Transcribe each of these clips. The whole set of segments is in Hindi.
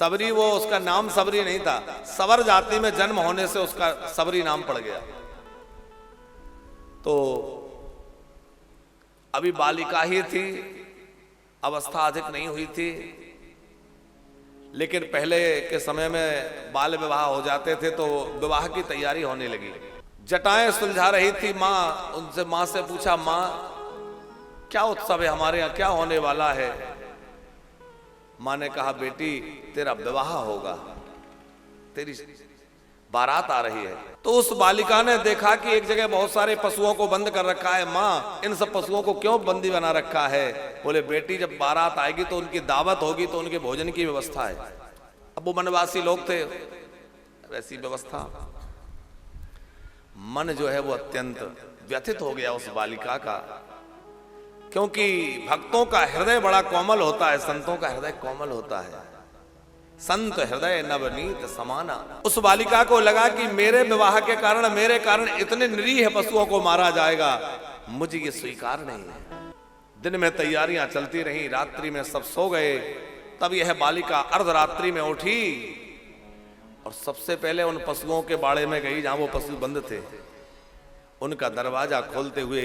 सबरी, वो उसका नाम सबरी नहीं था, सवर जाति में जन्म होने से उसका सबरी नाम पड़ गया। तो अभी बालिका ही थी, अवस्था अधिक नहीं हुई थी, लेकिन पहले के समय में बाल विवाह हो जाते थे तो विवाह की तैयारी होने लगी। जटाएं सुलझा रही थी माँ, उनसे माँ से पूछा, माँ क्या उत्सव है हमारे यहाँ, क्या होने वाला है? माँ ने कहा, बेटी तेरा विवाह होगा, तेरी बारात आ रही है। तो उस बालिका ने देखा कि एक जगह बहुत सारे पशुओं को बंद कर रखा है, माँ इन सब पशुओं को क्यों बंदी बना रखा है? बोले, बेटी जब बारात आएगी तो उनकी दावत होगी, तो उनके भोजन की व्यवस्था है। अब वो वनवासी लोग थे, वैसी व्यवस्था। मन जो है वो अत्यंत व्यथित हो गया उस बालिका का, क्योंकि भक्तों का हृदय बड़ा कोमल होता है, संतों का हृदय कोमल होता है। संत हृदय नवनीत समाना। उस बालिका को लगा कि मेरे विवाह के कारण, मेरे कारण इतने निरीह पशुओं को मारा जाएगा, मुझे ये स्वीकार नहीं है। दिन में तैयारियां चलती रही, रात्रि में सब सो गए, तब यह बालिका अर्धरात्रि में उठी और सबसे पहले उन पशुओं के बाड़े में गई जहां वो पशु बंद थे। उनका दरवाजा खोलते हुए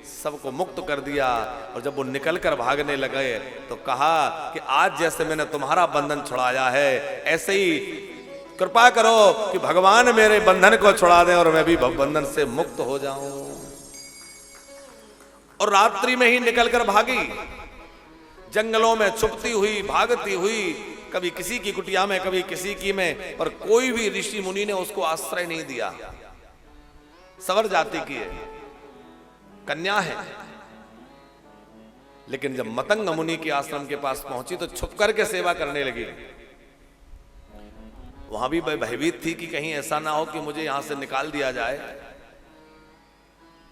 सबको मुक्त कर दिया, और जब वो निकल कर भागने लगे तो कहा कि आज जैसे मैंने तुम्हारा बंधन छुड़ाया है, ऐसे ही कृपा करो कि भगवान मेरे बंधन को छुड़ा दें और मैं भी बंधन से मुक्त हो जाऊं। और रात्रि में ही निकल कर भागी, जंगलों में छुपती हुई, भागती हुई, कभी किसी की कुटिया में, कभी किसी की में, पर कोई भी ऋषि मुनि ने उसको आश्रय नहीं दिया। सवर जाति की है, कन्या है, लेकिन जब मतंग मुनि के आश्रम के पास पहुंची तो छुप करके सेवा करने लगी। वहां भी भयभीत थी कि कहीं ऐसा ना हो कि मुझे यहां से निकाल दिया जाए।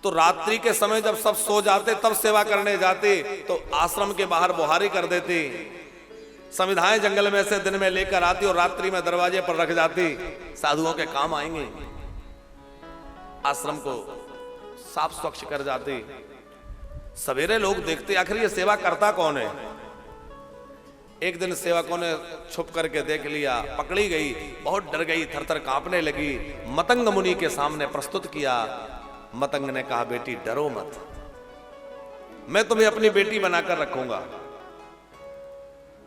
तो रात्रि के समय जब सब सो जाते तब सेवा करने जाते, तो आश्रम के बाहर बुहारी कर देती। संविधाएं जंगल में से दिन में लेकर आती और रात्रि में दरवाजे पर रख जाती, साधुओं के काम आएंगे। आश्रम को साफ स्वच्छ कर जाती। सवेरे लोग देखते आखिर ये सेवा करता कौन है। एक दिन सेवकों ने छुप करके देख लिया, पकड़ी गई, बहुत डर गई, थरथर कांपने लगी। मतंग मुनि के सामने प्रस्तुत किया। मतंग ने कहा, बेटी डरो मत, मैं तुम्हें अपनी बेटी बनाकर रखूंगा,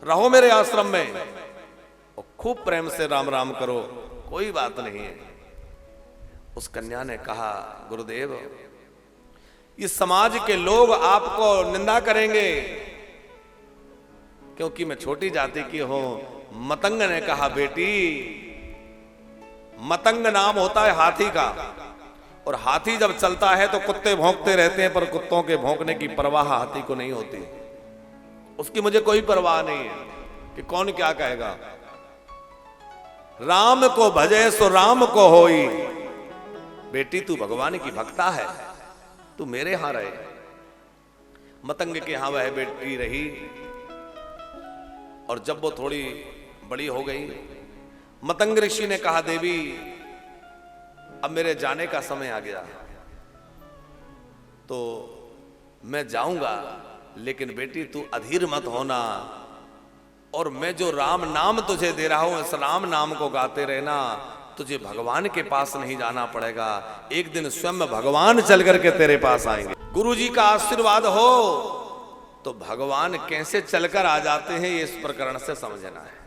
रहो मेरे आश्रम में और खूब प्रेम से राम राम करो, कोई बात नहीं है। उस कन्या ने कहा, गुरुदेव इस समाज के लोग आपको निंदा करेंगे क्योंकि मैं छोटी जाति की हूं। मतंग ने कहा, बेटी मतंग नाम होता है हाथी का, और हाथी जब चलता है तो कुत्ते भौंकते रहते हैं, पर कुत्तों के भौंकने की परवाह हाथी को नहीं होती। उसकी मुझे कोई परवाह नहीं है कि कौन क्या कहेगा। राम को भजे सो राम को होई। बेटी तू भगवान की भक्ता है, तू मेरे यहां रहे। मतंग के यहां वह बेटी रही, और जब वो थोड़ी बड़ी हो गई, मतंग ऋषि ने कहा, देवी अब मेरे जाने का समय आ गया, तो मैं जाऊंगा, लेकिन बेटी तू अधीर मत होना, और मैं जो राम नाम तुझे दे रहा हूं, इस राम नाम को गाते रहना। तुझे भगवान के पास नहीं जाना पड़ेगा, एक दिन स्वयं भगवान चल करके तेरे पास आएंगे। गुरु जी का आशीर्वाद हो तो भगवान कैसे चलकर आ जाते हैं, ये इस प्रकरण से समझना है।